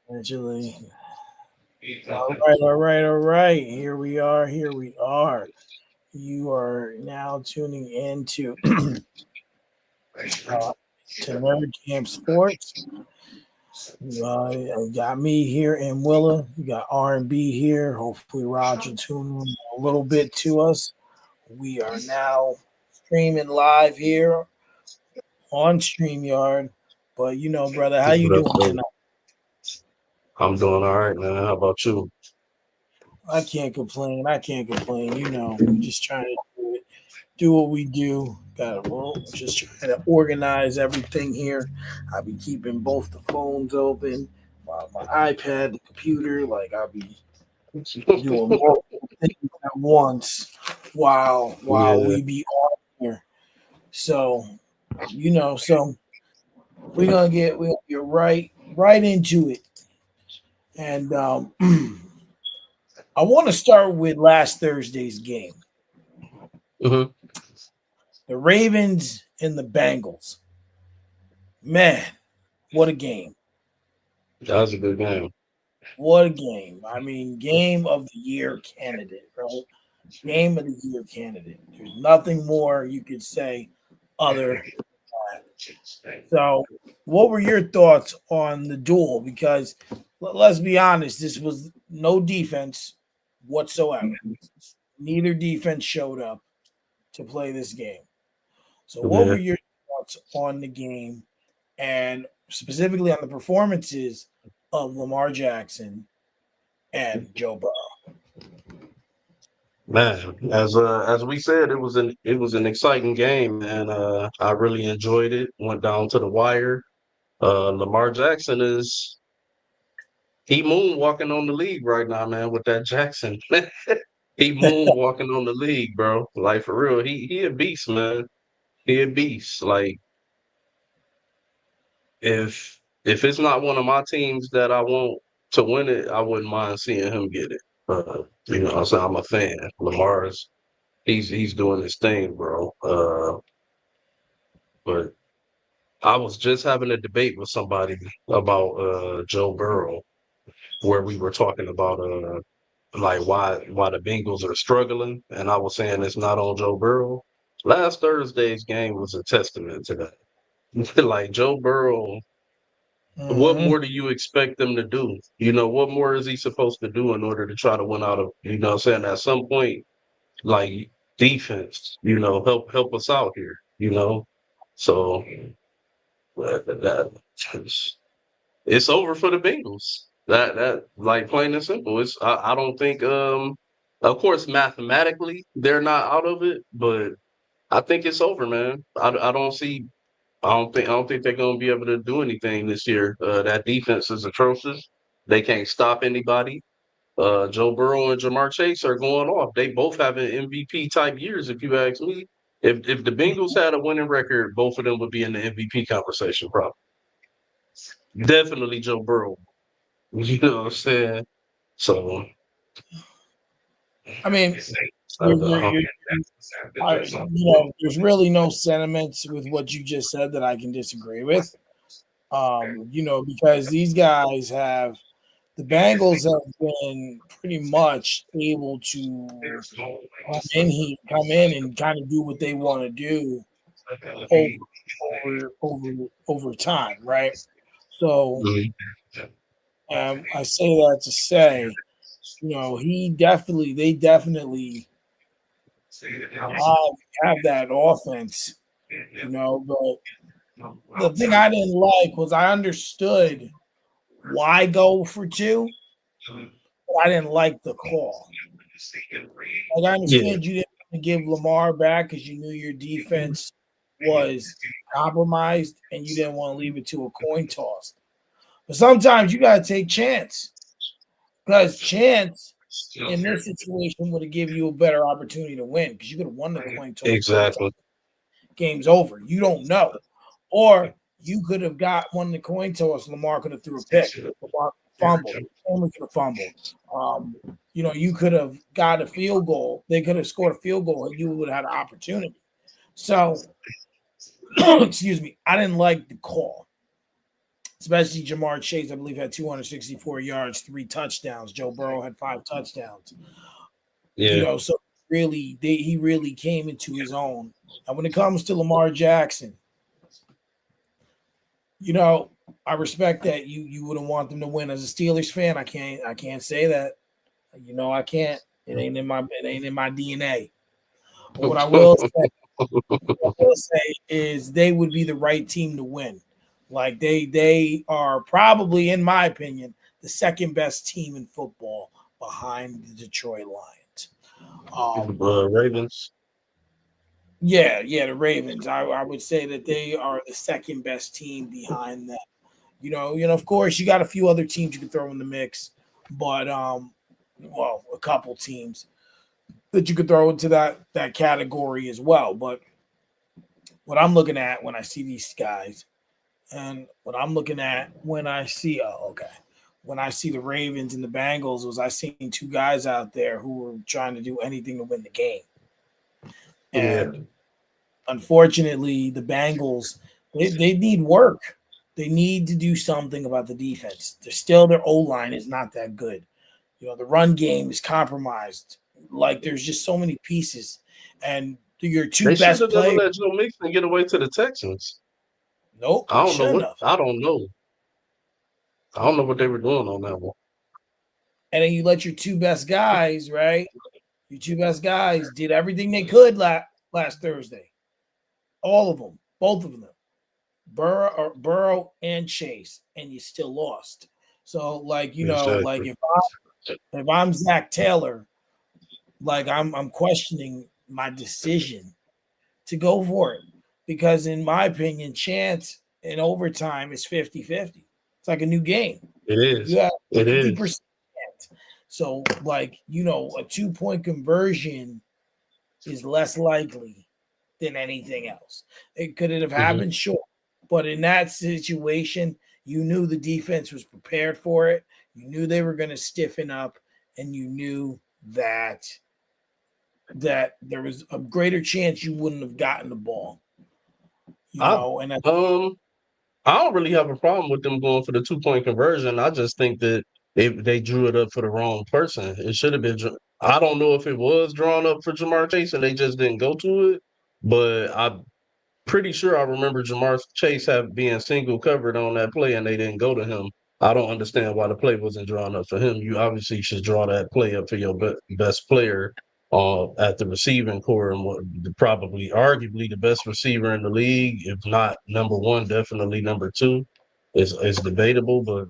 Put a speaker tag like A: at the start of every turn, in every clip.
A: Eventually. All right. Here we are. Here we are. You are now tuning in to Nerdcamp Sports. You got me here in Willa. You got R&B here. Hopefully, Roger tuning a little bit to us. We are now streaming live here on StreamYard. But brother, how you
B: What up,
A: doing
B: though?
A: tonight?
B: I'm doing all right, man. How about you?
A: I can't complain. I can't complain. We're just trying to do what we do. Got just trying to organize everything here. I'll be keeping both the phones open, my iPad, the computer. Like I'll be doing multiple things at once while
B: Yeah,
A: we be on here. So so we're gonna get right into it. And I want to start with last Thursday's game.
B: hmm
A: The Ravens and the Bengals. Man, what a game.
B: that was a good game.
A: What a game. I mean, game of the year candidate, right? Game of the year candidate. There's nothing more you could say other than that. So, what were your thoughts on the duel? Because let's be honest, this was no defense whatsoever. Neither defense showed up to play this game. So, what were
B: Yeah,
A: your thoughts on the game and specifically on the performances of Lamar Jackson and Joe Burrow?
B: man. As we said, it was an exciting game, man. I really enjoyed it. Went down to the wire. Lamar Jackson he moonwalking on the league right now, man. With that Jackson, he moonwalking on the league, bro. Like for real, he a beast, man. He a beast. Like if it's not one of my teams that I want to win it, I wouldn't mind seeing him get it. I'm saying I'm a fan. Lamar's he's doing his thing, bro. But I was just having a debate with somebody about Joe Burrow, where we were talking about like why the Bengals are struggling, and I was saying it's not on Joe Burrow. Last Thursday's game was a testament to that. Like Joe Burrow, what
A: Mhm.
B: more do you expect them to do? What more is he supposed to do in order to try to win out of, what I'm saying, at some point, like defense, help us out here, So that it's over for the Bengals. That like plain and simple. I don't think of course mathematically they're not out of it, but I think it's over, man. I don't think they're going to be able to do anything this year. That defense is atrocious. They can't stop anybody. Joe Burrow and Jamar Chase are going off. They both having MVP type years, if you ask me. If the Bengals had a winning record, both of them would be in the MVP conversation, probably. Definitely Joe Burrow. You know what I'm saying? So,
A: I mean, you're, you're,
B: uh,
A: you're, there's really no sentiments with what you just said that I can disagree with. Because these guys have the Bengals have been pretty much able to come in and kind of do what they want to do over over time, right? So
B: mhm.
A: I say that to say, they definitely have that offense, but the thing I didn't like was I understood why go for two, but I didn't like the call. Like I
B: Yeah,
A: understand you didn't want to give Lamar back because you knew your defense was compromised and you didn't want to leave it to a coin toss. But sometimes you gotta take chance because chance in this situation would have given you a better opportunity to win because you could have won the coin toss both times.
B: exactly.
A: Game's over. You don't know. Or you could have got one the coin toss. Lamar could have threw a pick. Lamar fumbled. Only could have fumbled. Um, you could have got a field goal. They could have scored a field goal, and you would have had an opportunity. So, excuse me, I didn't like the call. especially Jamar Chase, I believe, had 264 yards, 3 touchdowns. Joe Burrow had 5 touchdowns.
B: Yeah.
A: So really, he really came into his own. And when it comes to Lamar Jackson, you know, I respect that you wouldn't want them to win. As a Steelers fan, I can't say that. I can't. It ain't in my DNA. But what I will say is they would be the right team to win. Like they are probably, in my opinion, the second best team in football behind the Detroit Lions. Um,
B: Ravens.
A: yeah, the Ravens. I would say that they are the second best team behind them. Of course, you got a few other teams you can throw in the mix, but well, a couple teams that you could throw into that category as well. But what I'm looking at when I see these guys, and what I'm looking at when I see, when I see the Ravens and the Bengals, was I seen two guys out there who were trying to do anything to win the game,
B: Yeah.
A: and unfortunately, the Bengals they need work. They need to do something about the defense. Their O line is not that good. The run game is compromised. Like there's just so many pieces, and your two
B: They should
A: best
B: have never
A: players.
B: let Joe Mixon get away to the Texans.
A: Nope,
B: I
A: they
B: don't know
A: shouldn't
B: what
A: have.
B: I don't know. I don't know what they were doing on that one.
A: And then you let your two best guys, right? Your two best guys did everything they could last Thursday. All of them, both of them, Burrow and Chase, and you still lost. So, like
B: Exactly.
A: if I'm Zach Taylor, like I'm questioning my decision to go for it because, in my opinion, chance in overtime is 50-50. It's like a new game.
B: It
A: You
B: is.
A: have
B: It is.
A: 50%. So, a 2 point conversion is less likely than anything else. Could it have
B: Hmm.
A: happened? Sure. But in that situation, you knew the defense was prepared for it. You knew they were going to stiffen up, and you knew that there was a greater chance you wouldn't have gotten the ball.
B: I
A: And
B: um I don't really have a problem with them going for the 2 point conversion. I just think that they drew it up for the wrong person. It should have been. I don't know if it was drawn up for Jamar Chase and they just didn't go to it, but I'm pretty sure I remember Jamar Chase have being single covered on that play and they didn't go to him. I don't understand why the play wasn't drawn up for him. You obviously should draw that play up for your best player at the receiving core and probably arguably the best receiver in the league, if not number one, definitely number two. It's debatable, but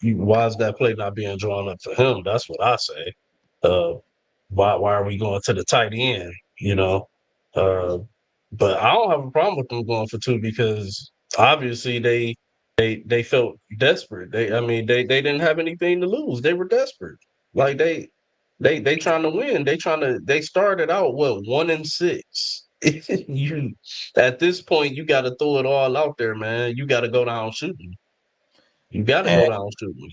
B: why is that play not being drawn up for him? That's what I say. Uh, why are we going to the tight end? You know, uh, but I don't have a problem with them going for two because obviously they felt desperate. They didn't have anything to lose. They were desperate. Like they trying to win. They started out what 1-6. You at this point you got to throw it all out there, man. You got to go down shooting. You got to
A: and,
B: go down shooting.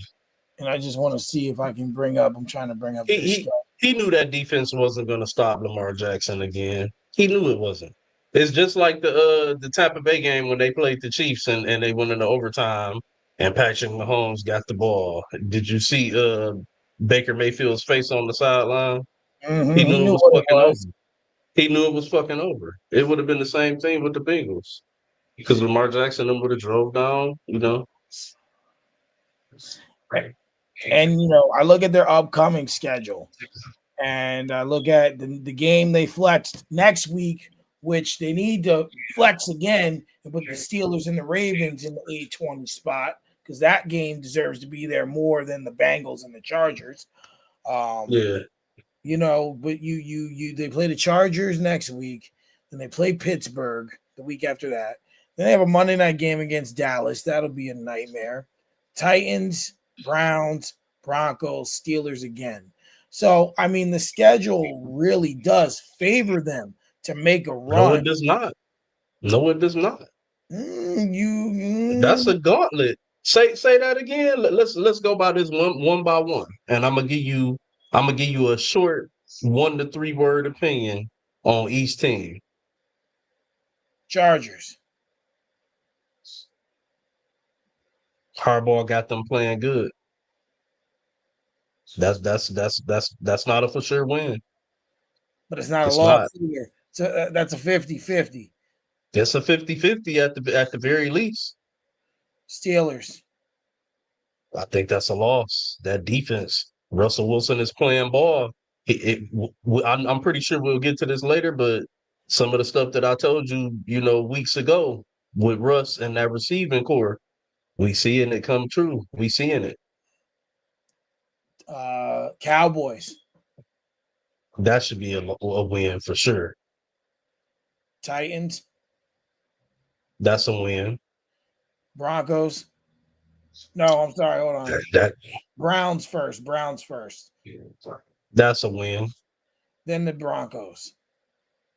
A: and I just want to see if I can bring up. I'm trying to bring up
B: He
A: their
B: he
A: stuff.
B: he knew that defense wasn't going to stop Lamar Jackson again. He knew it wasn't. It's just like the Tampa Bay game when they played the Chiefs and they went into overtime and Patrick Mahomes got the ball. Did you see Baker Mayfield's face on the sideline? He
A: He
B: knew it
A: knew
B: was
A: what it
B: fucking
A: was.
B: over. He knew it was fucking over. It would have been the same thing with the Bengals because Lamar Jackson them would have drove down.
A: And I look at their upcoming schedule, and I look at the game they flexed next week, which they need to flex again and put the Steelers and the Ravens in the 820 spot because that game deserves to be there more than the Bengals and the Chargers. Um,
B: Yeah,
A: but they play the Chargers next week, then they play Pittsburgh the week after that. Then they have a Monday night game against Dallas. That'll be a nightmare. Titans, Browns, Broncos, Steelers again. So, I mean, the schedule really does favor them to make a
B: no, it
A: run.
B: does not. No, it does not.
A: Mm, you,
B: That's
A: mm,
B: a gauntlet. Say that again. Let's go by this one by one, and I'm gonna give you a short 1 to 3 word opinion on each team.
A: Chargers.
B: Harbaugh got them playing good. That's not a for sure win.
A: but it's not a
B: It's not.
A: loss either. So that's a 50-50.
B: It's a 50-50 at the very least.
A: Steelers.
B: I think that's a loss. That defense. Russell Wilson is playing ball. I'm pretty sure we'll get to this later, but some of the stuff that I told you, weeks ago with Russ and that receiving core, we seeing it come true. We seeing it.
A: Cowboys.
B: That should be a win for sure.
A: Titans.
B: That's a win.
A: Broncos. No, I'm sorry. Hold on.
B: That
A: Browns first. Browns first.
B: that's a win.
A: Then the Broncos.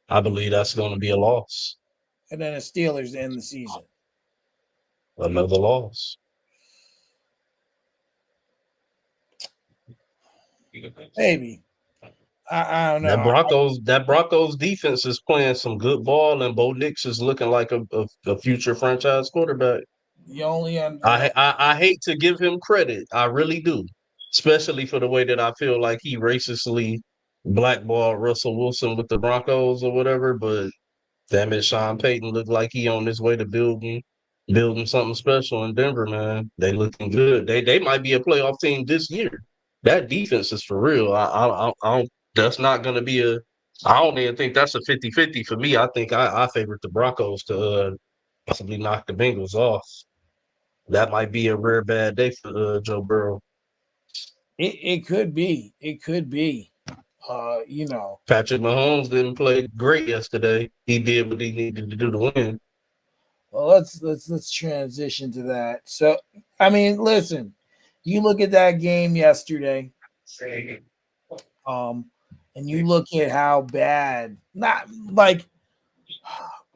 B: I believe that's going to be a loss.
A: And then the Steelers to end the season.
B: Another loss.
A: Maybe. I don't know.
B: That Broncos defense is playing some good ball, and Bo Nix is looking like a future franchise quarterback.
A: You only
B: I hate to give him credit, I really do, especially for the way that I feel like he racistly blackballed Russell Wilson with the Broncos or whatever. But damn it, Sean Payton looked like he on his way to building something special in Denver, man. They looking good. They might be a playoff team this year. That defense is for real. I don't. That's not going to be a. I don't even think that's a 50-50 for me. I think I favorite the Broncos to possibly knock the Bengals off. That might be a rare bad day for Joe Burrow.
A: it could be. It could be. You know.
B: Patrick Mahomes didn't play great yesterday. He did what he needed to do to win.
A: Well, let's transition to that. So, I mean, listen, you look at that game yesterday, um, and you look at how bad, not like,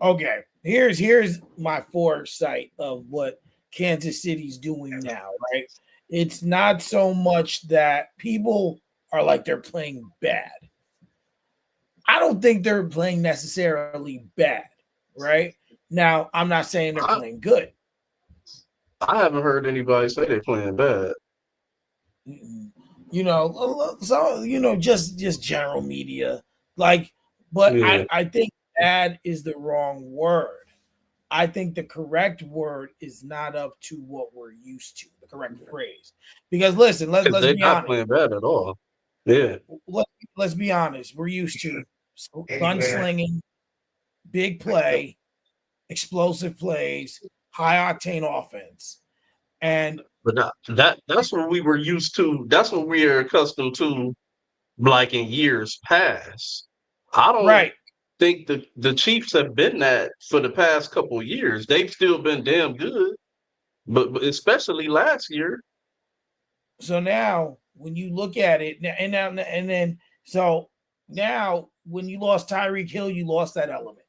A: okay, here's my foresight of what Kansas City's doing now, right? It's not so much that people are like they're playing bad. I don't think they're playing necessarily bad, right? Now, I'm not saying they're
B: I,
A: playing good.
B: I haven't heard anybody say they're playing bad.
A: You know, so just general media, like, but
B: Yeah,
A: I think bad is the wrong word. I think the correct word is not up to what we're used to, the correct phrase. Because listen,
B: because
A: let's
B: they're
A: be
B: not
A: honest.
B: playing bad at all. Yeah.
A: Let, let's be honest. We're used to gunslinging, big play, explosive plays, high octane offense. And
B: But that's what we were used to. That's what we are accustomed to, like in years past. I don't
A: right.
B: think the Chiefs have been that for the past couple of years. They've still been damn good, but especially last year.
A: So now when you look at it, and then so now when you lost Tyreek Hill, you lost that element.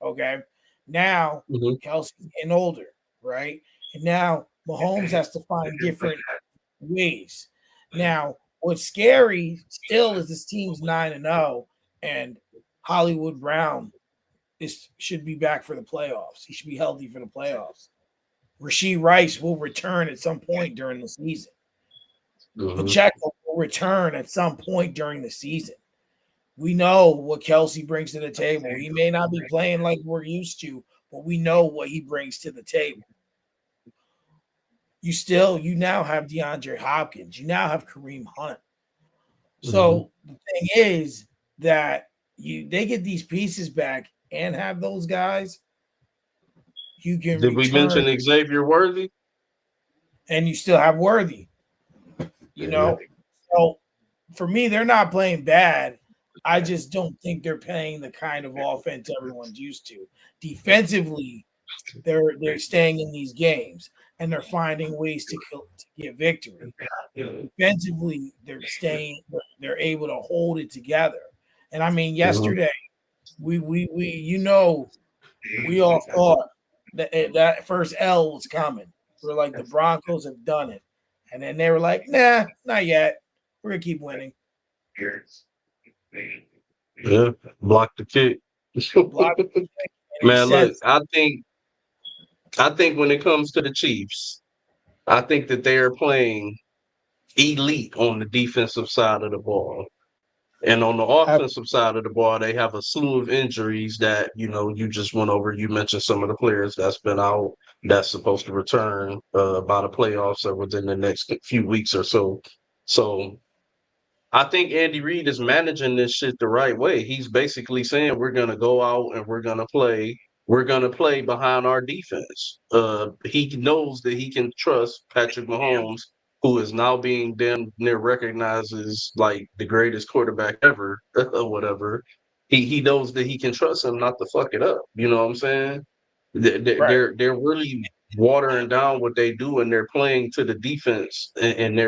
A: Okay. Now
B: Mhm.
A: Kelsey's getting older, right? And now Mahomes has to find different ways. Now, what's scary still is this team's 9-0, and Hollywood Brown should be back for the playoffs. He should be healthy for the playoffs. Rasheed Rice will return at some point during the season.
B: Mhm.
A: Pacheco will return at some point during the season. We know what Kelsey brings to the table. He may not be playing like we're used to, but we know what he brings to the table. You now have DeAndre Hopkins. You now have Kareem Hunt.
B: Mhm.
A: So the thing is that they get these pieces back and have those guys, you can
B: Did we
A: return
B: mention Xavier Worthy?
A: and you still have Worthy, you
B: Yeah.
A: know. So for me, they're not playing bad. I just don't think they're playing the kind of offense everyone's used to. Defensively, they're staying in these games and they're finding ways to get victory. Defensively, they're able to hold it together. And I mean,
B: Mhm.
A: yesterday we we all thought that first L was coming. We're like the Broncos have done it, and then they were like, nah, not yet. We're gonna keep winning.
B: Yeah. Block the kick.
A: Block and he
B: Man,
A: said,
B: look, I think when it comes to the Chiefs, I think that they are playing elite on the defensive side of the ball. And on the
A: Ab-
B: offensive side of the ball, they have a slew of injuries that, you just went over. You mentioned some of the players that's been out that's supposed to return by the playoffs or within the next few weeks or so. So I think Andy Reid is managing this shit the right way. He's basically saying we're gonna go out and we're gonna play. We're gonna play behind our defense. He knows that he can trust Patrick Mahomes, who is now being damn near recognized as like the greatest quarterback ever, or whatever. He knows that he can trust him not to fuck it up. You know what I'm saying?
A: right.
B: They're really watering down what they do, and they're playing to the defense, and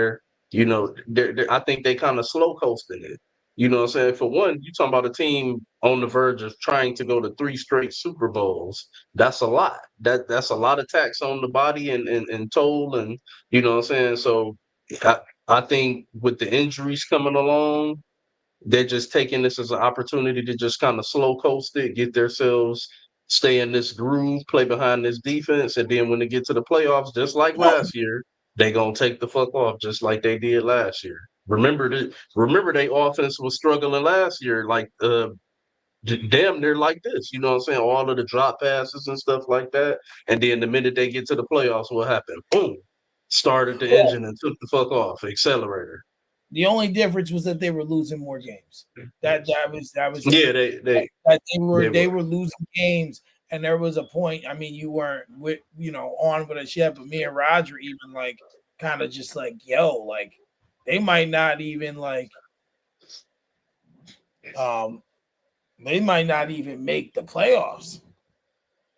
B: I think they kind of slow coasting it. You know what I'm saying? For one, you talking about a team on the verge of trying to go to three straight Super Bowls. That's a lot. That's a lot of tax on the body and toll, and you know what I'm saying? So I, I think with the injuries coming along, they're just taking this as an opportunity to just kind of slow coast it, get themselves stay in this groove, play behind this defense, and then when they get to the playoffs, just like last year, they gonna take the fuck off just like they did last year. Remember their offense was struggling last year, like damn near like this. You know what I'm saying? All of the drop passes and stuff like that. And then the minute they get to the playoffs, what happened? Boom. Started the
A: Well,
B: engine and took the fuck off. Accelerator.
A: the only difference was that they were losing more games. That was it.
B: Yeah,
A: That they were
B: they
A: they
B: were.
A: were losing games, and there was a point. I mean, you weren't on with us yet, but me and Roger even like kind of just like like they might not even um they might not even make the playoffs.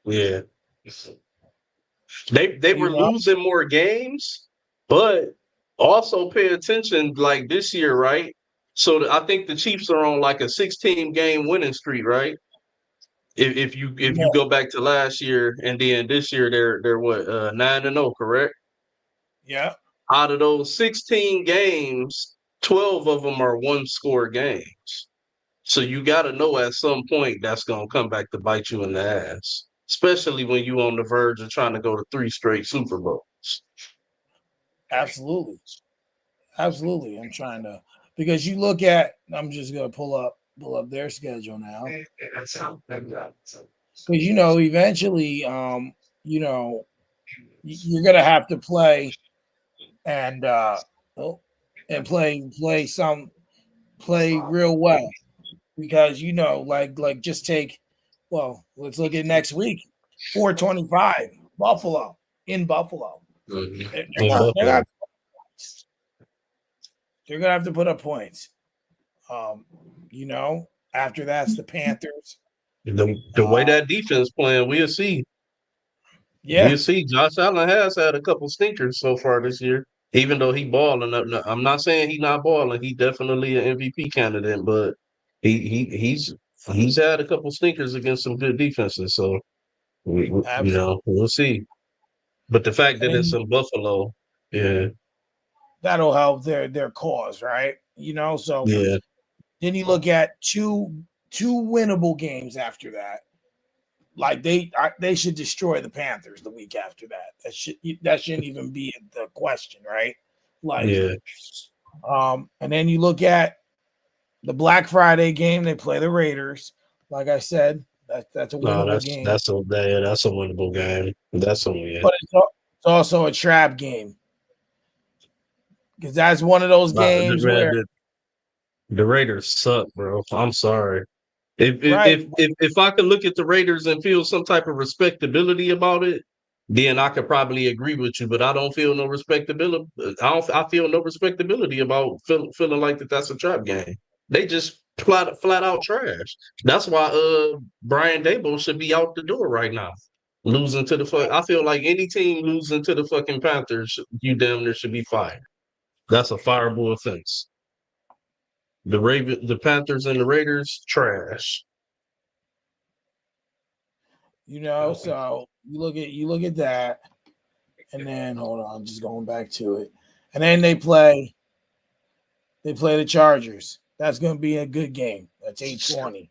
B: Yeah. They
A: You
B: were
A: know,
B: losing more games, but also pay attention like this year, right? So I think the Chiefs are on like a 16 game winning streak, right? If you
A: yeah,
B: go back to last year and then this year they're what 9-0, correct?
A: yeah,
B: Out of those 16 games, 12 of them are one score games. So you got to know at some point that's going to come back to bite you in the ass, especially when you on the verge of trying to go to three straight Super Bowls.
A: absolutely, absolutely. I'm trying to because you look at. I'm just gonna pull up their schedule now because eventually, you're gonna have to play and oh, and play real well because like just take let's look at next week 425 Buffalo in Buffalo they're,
B: Mhm.
A: they're
B: In
A: gonna they're
B: Buffalo.
A: gonna they're gonna have to put up points um after that's the Panthers
B: The way
A: uh
B: that defense playing, we'll see.
A: yeah,
B: We'll see. Josh Allen has had a couple stinkers so far this year. Even though he balling, I'm not saying he not balling. He definitely an MVP candidate, but he's had a couple stinkers against some good defenses. So
A: absolutely.
B: we'll see. But the fact
A: And
B: that it's
A: then
B: in Buffalo, yeah,
A: that'll help their cause, right? So
B: yeah,
A: then you look at two winnable games after that. Like they should destroy the Panthers the week after that. That shouldn't even be the question, right? Like,
B: yeah.
A: and then you look at the Black Friday game. They play the Raiders. Like I said, that's a
B: No,
A: winnable game,
B: that's a winnable game. That's a win.
A: but it's also a trap game because that's one of those
B: Nah,
A: games where
B: the Raiders suck, bro. I'm sorry. If if
A: right,
B: if if if I could look at the Raiders and feel some type of respectability about it, then I could probably agree with you. But I don't feel no respectability. I feel no respectability about feeling like that's a trap game. They just flat out trash. That's why Brian Dable should be out the door right now. Losing to the fuck. I feel like any team losing to the fucking Panthers, you damn near should be fired. That's a fireable offense. The Panthers and the Raiders, trash.
A: So you look at that, and then hold on, just going back to it, and then they play the Chargers. That's going to be a good game. That's 8:20.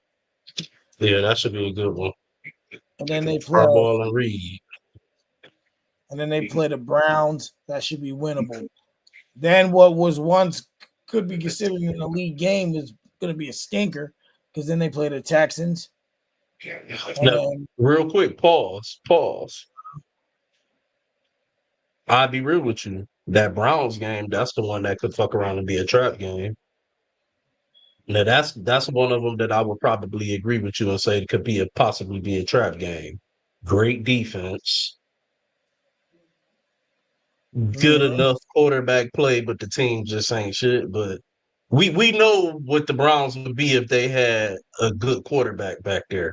B: Yeah, that should be a good one.
A: And then they play
B: Harbaugh and Reed.
A: and then they play the Browns. That should be winnable. Then what was once could be considered an elite game is going to be a stinker because then they play the Texans, and
B: Now,
A: then
B: real quick, pause. I'll be real with you. That Browns game, that's the one that could fuck around and be a trap game. Now that's one of them that I would probably agree with you and say it could be possibly be a trap game. Great defense, good
A: mhm,
B: enough quarterback play, but the team just ain't shit. But we know what the Browns would be if they had a good quarterback back there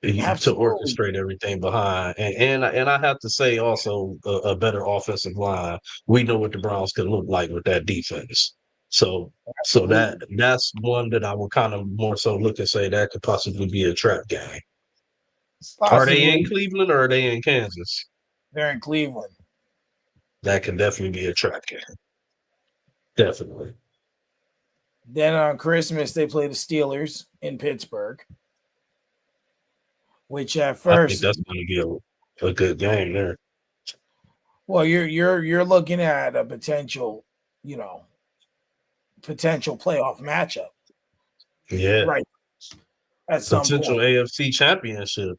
B: to
A: absolutely,
B: orchestrate everything behind. And I have to say also a better offensive line. We know what the Browns could look like with that defense. So
A: absolutely,
B: that's one that I would kind of more so look and say that could possibly be a trap game. Are they in
A: possibly
B: Cleveland or are they in Kansas?
A: they're in Cleveland.
B: That can definitely be a trap game. Definitely.
A: Then on Christmas they play the Steelers in Pittsburgh, which at
B: I think
A: first,
B: that's going to be a good game there.
A: well, you're looking at a potential, you know, potential playoff matchup,
B: Yeah.
A: right? At some
B: Potential
A: point,
B: AFC championship.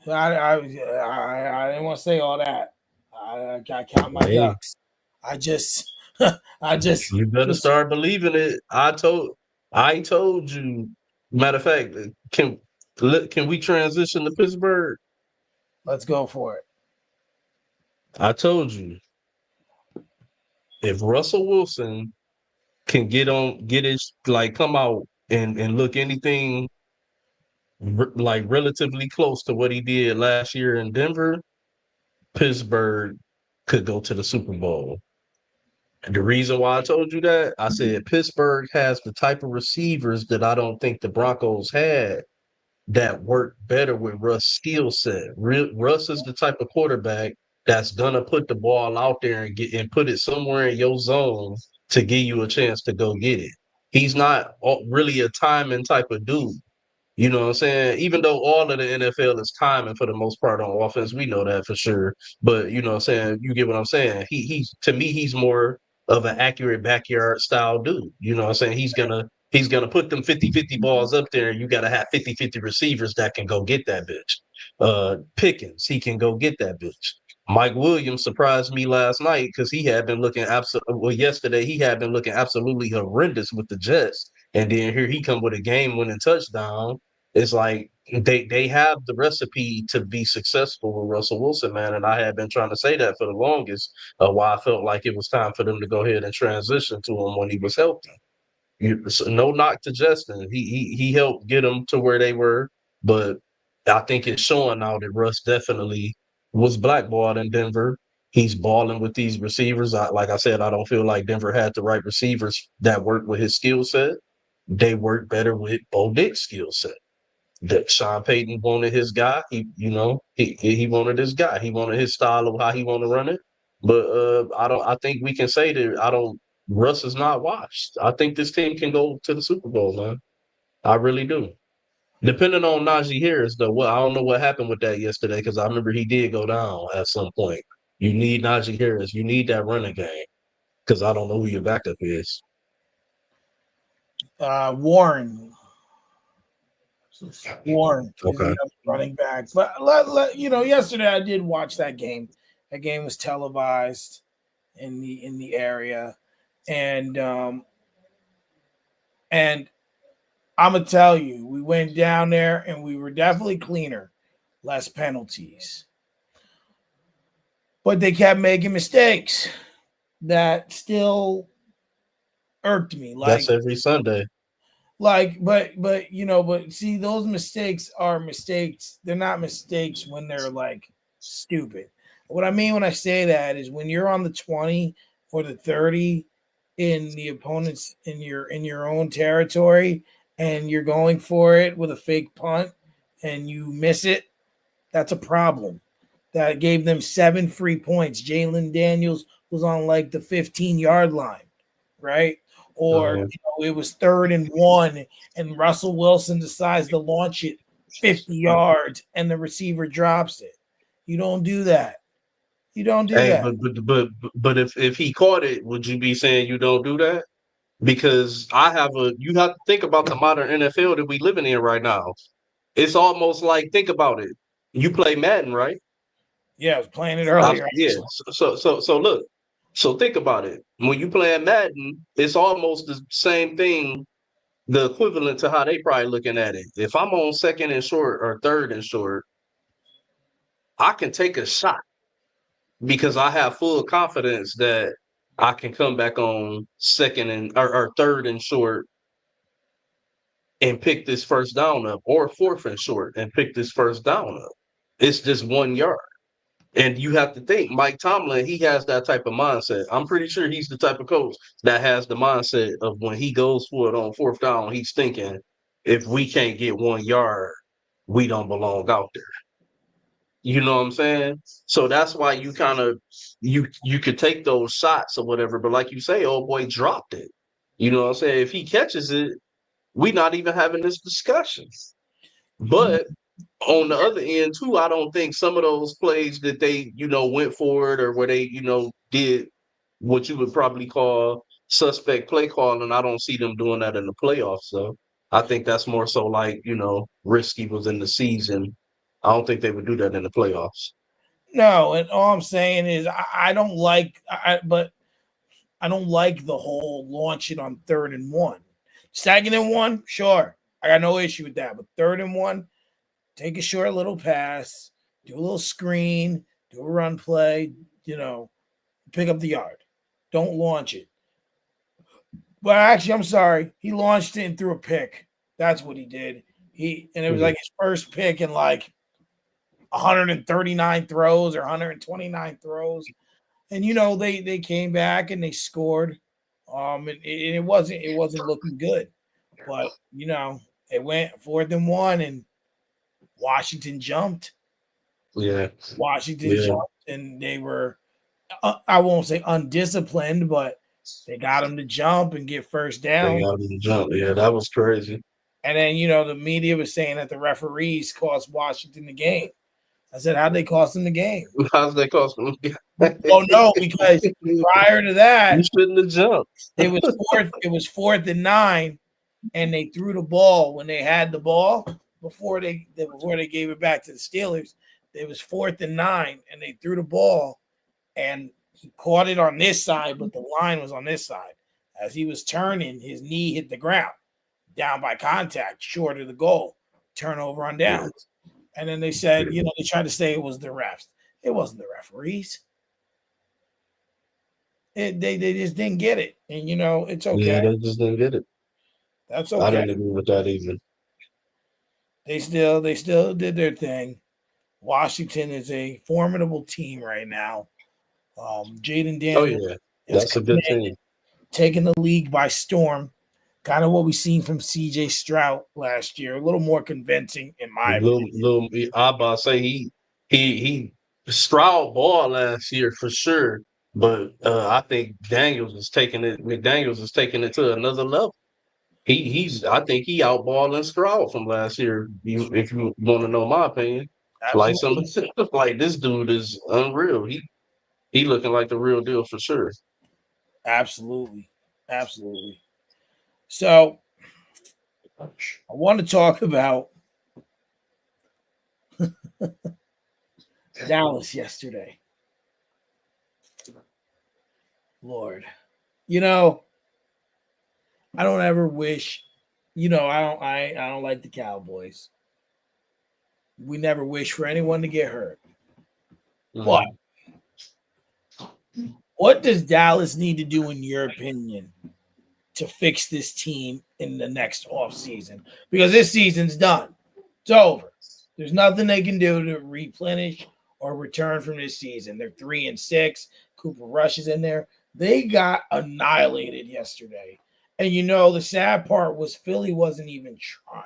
A: I didn't want to say all that. I count my
B: Hey,
A: ducks. I just, I just,
B: you better
A: just
B: start believing it. I told you. Matter of fact, can we transition to Pittsburgh?
A: let's go for it.
B: I told you if Russell Wilson can get his like come out and look anything like relatively close to what he did last year in Denver, Pittsburgh could go to the Super Bowl. And the reason why I told you that, I said Pittsburgh has the type of receivers that I don't think the Broncos had that work better with Russ' skill set. Russ is the type of quarterback that's gonna put the ball out there and get and put it somewhere in your zone to give you a chance to go get it. He's not really a timing type of dude. You know what I'm saying? Even though all of the NFL is timing for the most part on offense, we know that for sure. But you know what I'm saying? You get what I'm saying? He's to me, he's more of an accurate backyard style dude. You know what I'm saying? He's gonna put them 50-50 balls up there, and you gotta have 50-50 receivers that can go get that bitch. Pickens, he can go get that bitch. Mike Williams surprised me last night because he had been looking yesterday he had been looking absolutely horrendous with the Jets. And then here he come with a game-winning touchdown. It's like they have the recipe to be successful with Russell Wilson, man. And I had been trying to say that for the longest, why I felt like it was time for them to go ahead and transition to him when he was healthy. So no knock to Justin. He helped get them to where they were, but I think it's showing now that Russ definitely was blackballed in Denver. He's balling with these receivers. Like I said, I don't feel like Denver had the right receivers that work with his skill set. They work better with Bo Nix's skill set. That Sean Payton wanted his guy. He wanted his guy. He wanted his style of how he want to run it. But I think we can say that I don't. Russ is not washed. I think this team can go to the Super Bowl, man. I really do. Depending on Najee Harris, though, I don't know what happened with that yesterday because I remember he did go down at some point. You need Najee Harris. You need that running game because I don't know who your backup is.
A: Warren is the
B: Okay.
A: other running back. But yesterday I did watch that game. That game was televised in the area, and and I'm gonna tell you, we went down there and we were definitely cleaner, less penalties, but they kept making mistakes that still irked me.
B: That's every Sunday.
A: But see, those mistakes are mistakes. They're not mistakes when they're like stupid. What I mean when I say that is when you're on the 20 or the 30 in the opponent's in your own territory and you're going for it with a fake punt and you miss it, that's a problem. That gave them 7 free points. Jalen Daniels was on like the 15-yard line, right? Or
B: Uh,
A: it was 3rd and 1, and Russell Wilson decides to launch it 50 yards, and the receiver drops it. You don't do that. You don't do
B: Hey,
A: that.
B: but if he caught it, would you be saying you don't do that? Because you have to think about the modern NFL that we living in right now. It's almost like, think about it. You play Madden, right?
A: Yeah, I was playing it earlier.
B: Yeah. So look. So think about it. When you play Madden, it's almost the same thing, the equivalent to how they probably looking at it. If I'm on second and short or third and short, I can take a shot because I have full confidence that I can come back on second or third and short and pick this first down up, or fourth and short and pick this first down up. It's just 1 yard. And you have to think, Mike Tomlin, he has that type of mindset. I'm pretty sure he's the type of coach that has the mindset of when he goes for it on fourth down, he's thinking, if we can't get 1 yard, we don't belong out there. You know what I'm saying? So that's why you kind of you could take those shots or whatever. But like you say, old boy dropped it. You know what I'm saying? If he catches it, we not even having this discussion. But on the other end too, I don't think some of those plays that they, went for it, or where they, did what you would probably call suspect play calling. I don't see them doing that in the playoffs. So I think that's more so like, risky was in the season. I don't think they would do that in the playoffs.
A: No, and all I'm saying is I don't like, but I don't like the whole launch it on 3rd and 1. 2nd and 1, sure, I got no issue with that. But 3rd and 1, take a short little pass, do a little screen, do a run play, pick up the yard. Don't launch it. But actually, I'm sorry, he launched it and threw a pick. That's what he did. And it was like his first pick in like 139 throws or 129 throws. And they came back and they scored. And it wasn't looking good. But it went 4th and 1 and Washington jumped.
B: Yeah,
A: Washington
B: yeah,
A: jumped and they were, I won't say undisciplined, but they got them to jump and get first
B: they
A: down.
B: got him to jump. Yeah, that was crazy.
A: And then, the media was saying that the referees cost Washington the game. I said, how'd they cost them the game?
B: How's that cost him?
A: Oh no, because prior to
B: You
A: that,
B: shouldn't have jumped.
A: it was 4th and 9, and they threw the ball when they had the ball before they gave it back to the Steelers. It was 4th and 9, and they threw the ball, and he caught it on this side, but the line was on this side. As he was turning, his knee hit the ground, down by contact, short of the goal, turnover on
B: Yeah,
A: downs. And then they said, they tried to say it was the refs. It wasn't the referees. They just didn't get it, and it's
B: yeah,
A: okay.
B: they just didn't get it.
A: That's
B: I
A: okay.
B: didn't agree with that either.
A: They still did their thing. Washington is a formidable team right now. Jaden
B: Oh
A: Daniels
B: yeah,
A: is
B: that's a
A: coming
B: good
A: in,
B: team.
A: taking the league by storm. Kind of what we seen from C.J. Stroud last year. A little more convincing, in my opinion.
B: I about to say he Stroud ball last year for sure, but I think Daniels is taking it. McDaniels is taking it to another level. I think he outballing Stroud from last year. If you want to know my opinion, like some
A: Absolutely,
B: like this dude is unreal. He looking like the real deal for sure.
A: absolutely, absolutely. So I want to talk about Dallas yesterday. Lord, you know, I don't ever wish. I don't like the Cowboys. We never wish for anyone to get hurt. But
B: Mhm.
A: what does Dallas need to do, in your opinion, to fix this team in the next offseason? Because this season's done. It's over. There's nothing they can do to replenish or return from this season. They're 3-6. Cooper Rush is in there. They got annihilated yesterday. And the sad part was Philly wasn't even trying.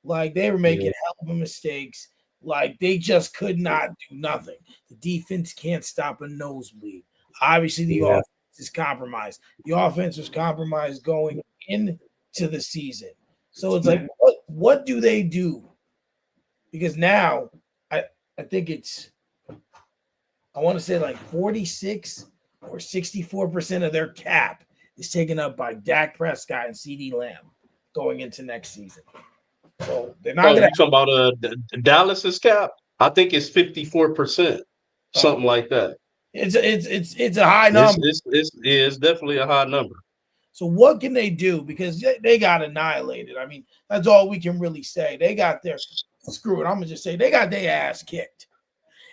A: Like, they were
B: Yeah,
A: making hell of a mistakes. Like, they just could not do nothing. The defense can't stop a nosebleed. Obviously, the
B: yeah,
A: offense is compromised. The offense was compromised going into the season. So it's like, what do they do? Because now I think it's I want to say like 46 or 64% of their cap is taken up by Dak Prescott and CD Lamb going into next season. So they're not
B: Oh,
A: going
B: you talking about Dallas's cap? I think it's 54%,
A: to. Oh,
B: something like that.
A: it's a high
B: It's
A: number.
B: it's it's, yeah, it's definitely a high number.
A: So what can they do? Because they got annihilated. I mean, that's all we can really say. They got their screw it. I'm gonna just say they got their ass kicked.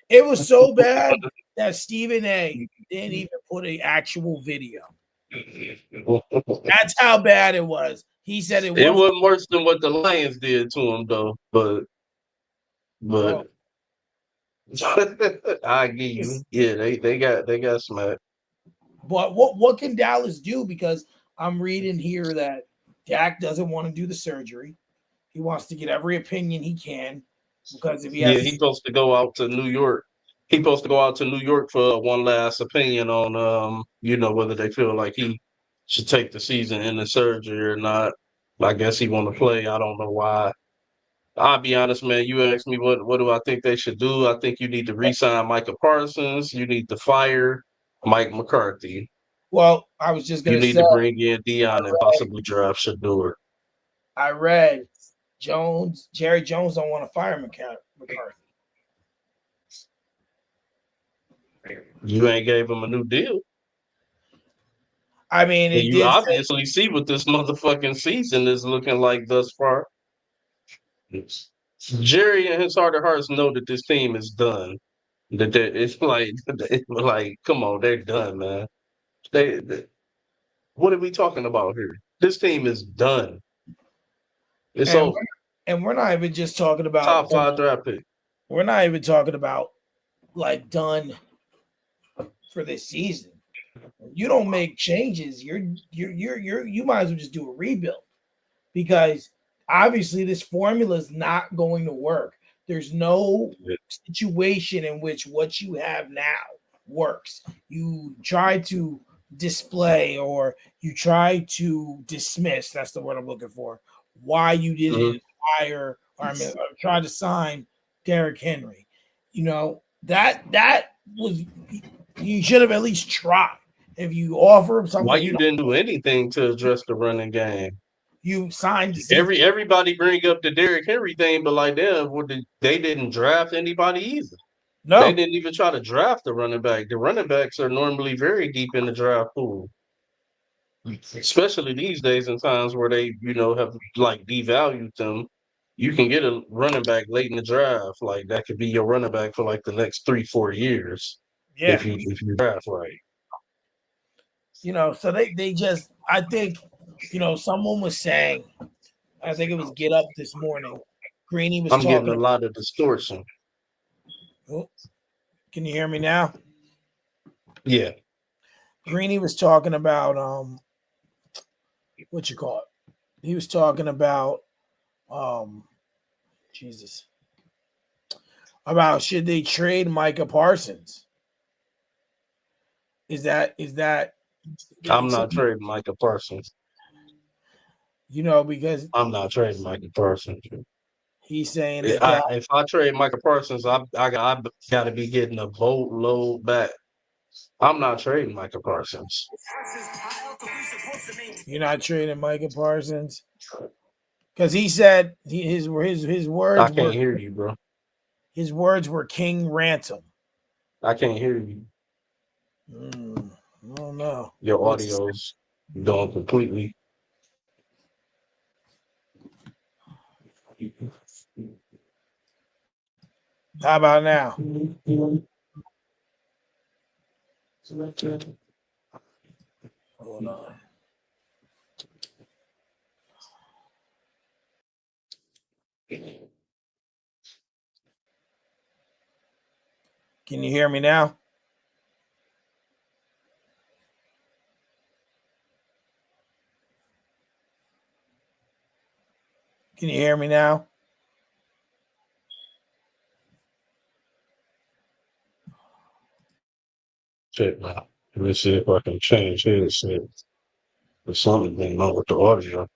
A: It was so bad that Stephen A didn't even put an actual video. That's how bad it was. He said it
B: It
A: wasn't.
B: wasn't worse than what the Lions did to him, though. But
A: Well,
B: I give you, yeah, they got smacked.
A: but what can Dallas do? Because I'm reading here that Dak doesn't want to do the surgery. He wants to get every opinion he can because if he
B: Yeah,
A: has,
B: he's supposed to go out to New York. He's supposed to go out to New York for one last opinion on whether they feel like he should take the season in the surgery or not. I guess he want to play. I don't know why. I'll be honest, man. You ask me what do I think they should do? I think you need to re-sign Micah Parsons. You need to fire Mike McCarthy.
A: well, I was just
B: You
A: gonna
B: need
A: say
B: to bring in Dion and possibly draft Shador.
A: I read Jerry Jones don't want to fire McCarthy.
B: You ain't gave him a new deal.
A: I mean,
B: And
A: it
B: you
A: did say,
B: obviously see what this motherfucking season is looking like thus far. Jerry and his heart of hearts know that this team is done. It's like, come on, they're done, man. What are we talking about here? This team is done. It's
A: and
B: over.
A: we're not even just talking about
B: Top five draft pick.
A: we're not even talking about like done for this season. You don't make changes. You might as well just do a rebuild because obviously this formula is not going to work. There's no situation in which what you have now works. You try to display or you try to dismiss, that's the word I'm looking for, why you
B: Mhm.
A: didn't hire or I mean or try to sign Derrick Henry. You know, that was you should have at least tried. If you offer him
B: Why
A: something
B: you didn't do anything to address the running game?
A: you signed Zeke.
B: Everybody bring up the Derrick Henry thing, but like them, they didn't draft anybody either. They
A: No,
B: didn't even try to draft the running back. The running backs are normally very deep in the draft pool, especially these days and times where they, have like devalued them. You can get a running back late in the draft, like that could be your running back for like the next 3-4 years
A: yeah.
B: if you draft right.
A: So they just I think, someone was saying, I think it was Get Up this morning. Greeny was
B: I'm getting
A: talking
B: a lot of distortion.
A: oh, can you hear me now?
B: Yeah,
A: Greeny was talking about what you call it? He was talking about um Jesus. About should they trade Micah Parsons? Is that
B: I'm not trading Micah Parsons.
A: because
B: I'm not trading Micah Parsons.
A: he's saying that that
B: If I trade Micah Parsons, I got to be getting a boatload back. I'm not trading Micah Parsons.
A: you're not trading Micah Parsons because he said his
B: I
A: words
B: can't
A: were
B: hear you, bro.
A: King Ransom.
B: I can't hear you.
A: I don't know.
B: Your audio's gone completely.
A: How about now? Hold on. Can you hear me now? Can you hear me now?
B: Shit, man. Let me see if I can change his shit. There's something going on with the audio.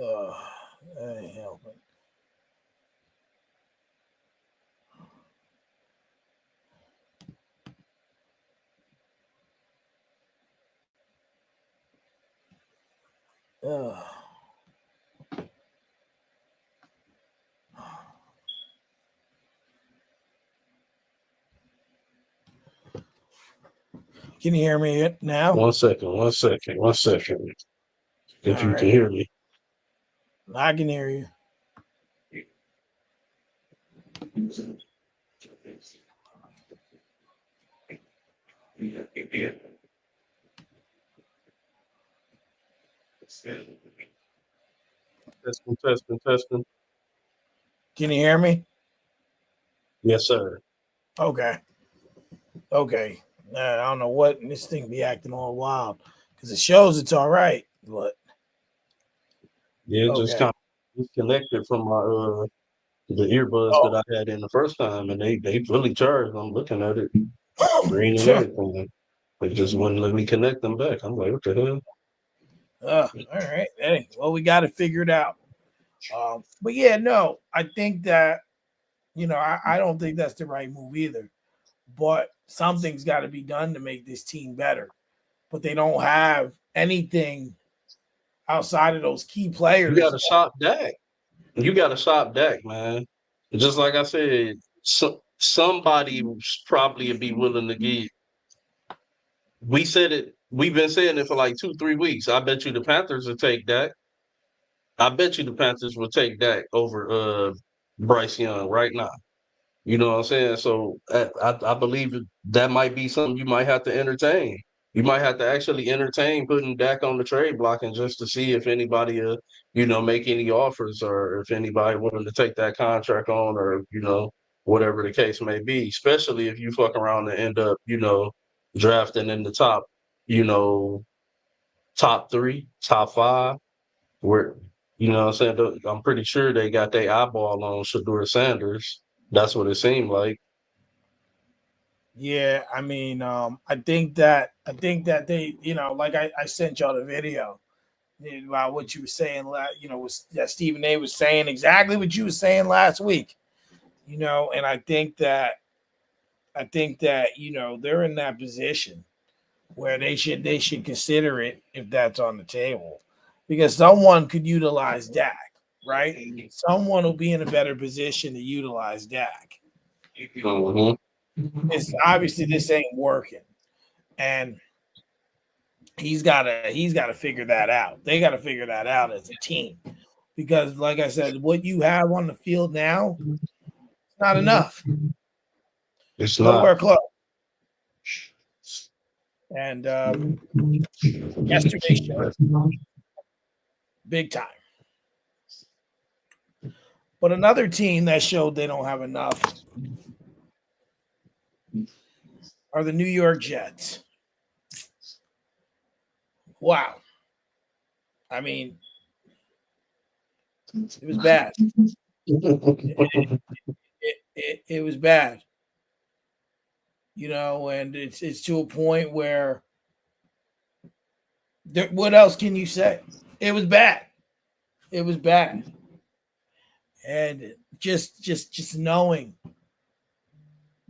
A: Uh, that ain't helping. Uh, can you hear me now?
B: 1 second, 1 second, 1 second. If
A: All
B: you can
A: right.
B: hear me.
A: I can hear you.
B: Testing, testing, testing.
A: Can you hear me?
B: Yes, sir.
A: Okay. Okay. I don't know what this thing be acting all wild because it shows it's all right, but
B: Yeah, it just
A: okay.
B: kind of disconnected from my the earbuds that
A: Oh,
B: I had in the first time, and they fully charged. I'm looking at it, green and everything. They just wouldn't let me connect them back. I'm like, what the hell?
A: all right. Hey, well, we got to figure it out. But yeah, no, I think that I don't think that's the right move either. But something's got to be done to make this team better. But they don't have anything outside of those key
B: You got
A: players.
B: to stop Dak. You got to stop Dak, man. Just like I said, somebody probably would be willing to give. We said it. We've been saying it for like 2, 3 weeks. I bet you the Panthers will take Dak. I bet you the Panthers will take Dak over Bryce Young right now. You know what I'm saying? So I believe that might be something you might have to entertain. You might have to actually entertain putting Dak on the trade block and just to see if anybody, make any offers or if anybody willing to take that contract on or, whatever the case may be, especially if you fuck around and end up, drafting in the top, you know, top three, top five, where, what I'm saying? I'm pretty sure they got their eyeball on Shador Sanders. That's what it seemed like.
A: Yeah, I mean, I think that they, like I sent y'all the video about what you were saying. Was that Stephen A. was saying exactly what you were saying last week. And I think that they're in that position where they should consider it if that's on the table, because someone could utilize Dak, right? Someone will be in a better position to utilize Dak.
B: Mhm.
A: It's obviously this ain't working, and he's got to figure that out. They got to figure that out as a team because, like I said, what you have on the field now is not enough,
B: It's
A: nowhere
B: not.
A: close. And yesterday showed big time. But another team that showed they don't have enough are the New York Jets. Wow. I mean, it was bad. It was bad, and it's to a point where what else can you say? It was bad. It was bad. And just knowing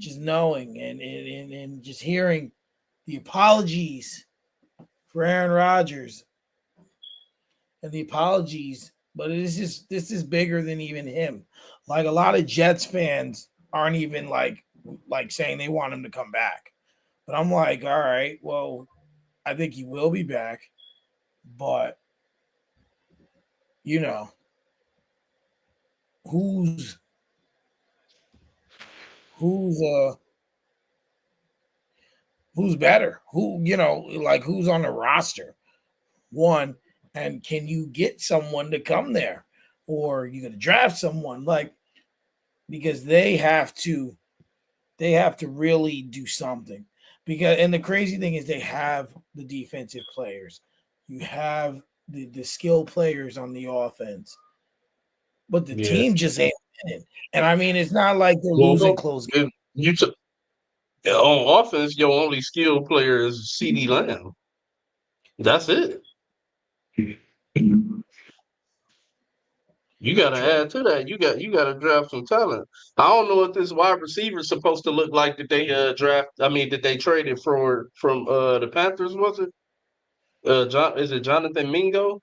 A: and just hearing the apologies for Aaron Rodgers and the apologies, but this is bigger than even him. Like a lot of Jets fans aren't even like saying they want him to come back. But I'm like, all right, well, I think he will be back, but you know, who's who's uh who's better? Like who's on the roster? One, and can you get someone to come there? Or you gonna draft someone because they have to really do something. And the crazy thing is they have the defensive players. You have the skill players on the offense, but the
B: Yeah.
A: team just ain't winning. And I mean, it's not like they're
B: Well,
A: losing
B: no,
A: close games.
B: you took on offense. Your only skilled player is CD Lamb. That's it. You got to add to that. You got to draft some talent. I don't know what this wide receiver is supposed to look like that they draft. I mean, that they traded for from the Panthers. Was it John? Is it Jonathan Mingo?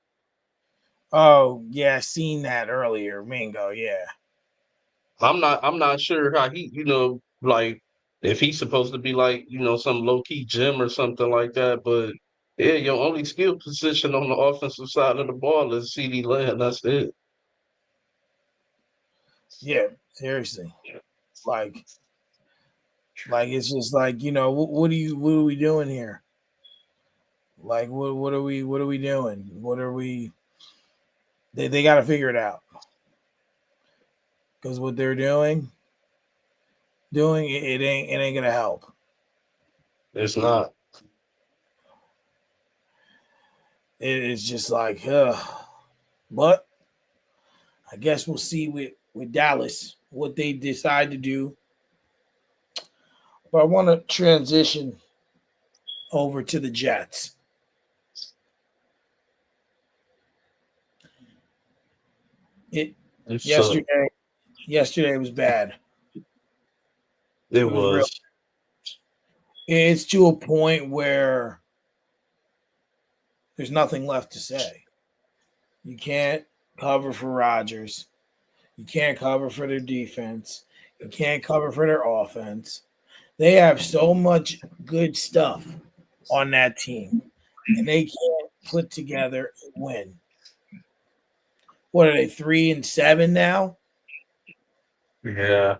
A: Oh yeah, I seen that earlier. Mingo, yeah.
B: I'm not sure how he, like if he's supposed to be like, some low key gym or something like that. But yeah, your only skill position on the offensive side of the ball is CD Lamb. That's it.
A: Yeah, seriously. Like like it's just like, what are we doing here? Like what are we doing? What are we they got to figure it out cuz what they're doing it ain't going to help.
B: It's not.
A: It's just like but I guess we'll see with Dallas what they decide to do. But I want to transition over to the Jets. It
B: It's
A: yesterday was bad.
B: it
A: It was real.
B: was.
A: It's to a point where there's nothing left to say. You can't cover for Rodgers. You can't cover for their defense. You can't cover for their offense. They have so much good stuff on that team, and they can't put together a win. What are they, 3-7 now?
B: Yeah.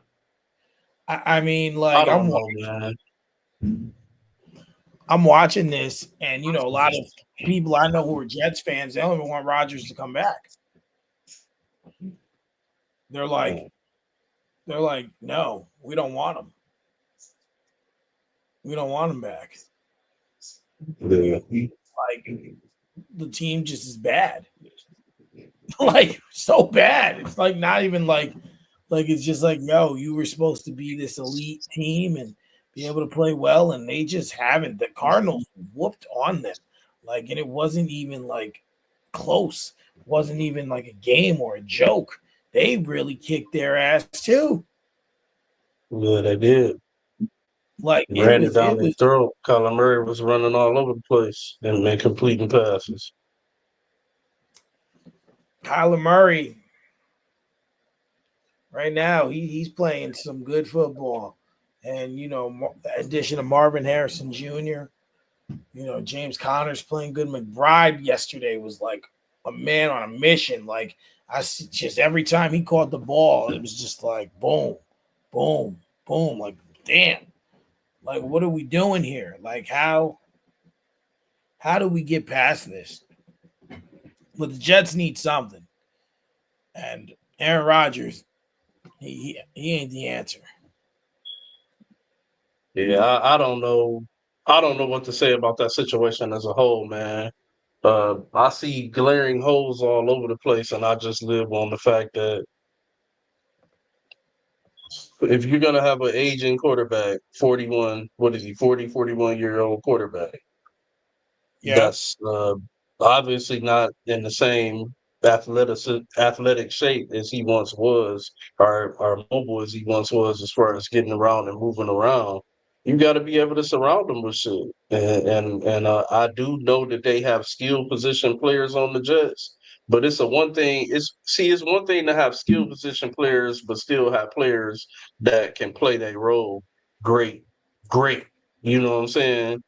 A: I mean,
B: I
A: like
B: don't know, man.
A: I'm watching this, and a lot of people I know who are Jets fans, they don't even want Rodgers to come back. They're like, no, we don't want him. We don't want him back.
B: Yeah.
A: Like the team just is bad. Like so bad. It's like not even like it's just like, yo, you were supposed to be this elite team and be able to play well, and they just haven't. The Cardinals whooped on them. Like, and it wasn't even like close. It wasn't even like a game or a joke. They really kicked their ass too.
B: Yeah, they did.
A: Like
B: Ran it down their throat. Kyler Murray was running all over the place and completing passes.
A: Kyler Murray right now. He's playing some good football, and the addition of Marvin Harrison Jr. James Conner's playing good. McBride yesterday was like a man on a mission. Like just every time he caught the ball, it was just like boom, boom, boom. Like damn, like what are we doing here? Like how do we get past this? But the Jets need something, and Aaron Rodgers, he ain't the answer.
B: Yeah, I don't know. I don't know what to say about that situation as a whole, man. I see glaring holes all over the place, and I just live on the fact that if you're gonna have an aging quarterback, 41, what is he, 40, 41-year-old quarterback,
A: Yeah,
B: that's obviously not in the same athletic shape as he once was, or mobile as he once was, as far as getting around and moving around. You got to be able to surround him with shit, and I do know that they have skill position players on the Jets. But it's a one thing. It's one thing to have skill position players, but still have players that can play their role great, great. You know what I'm saying?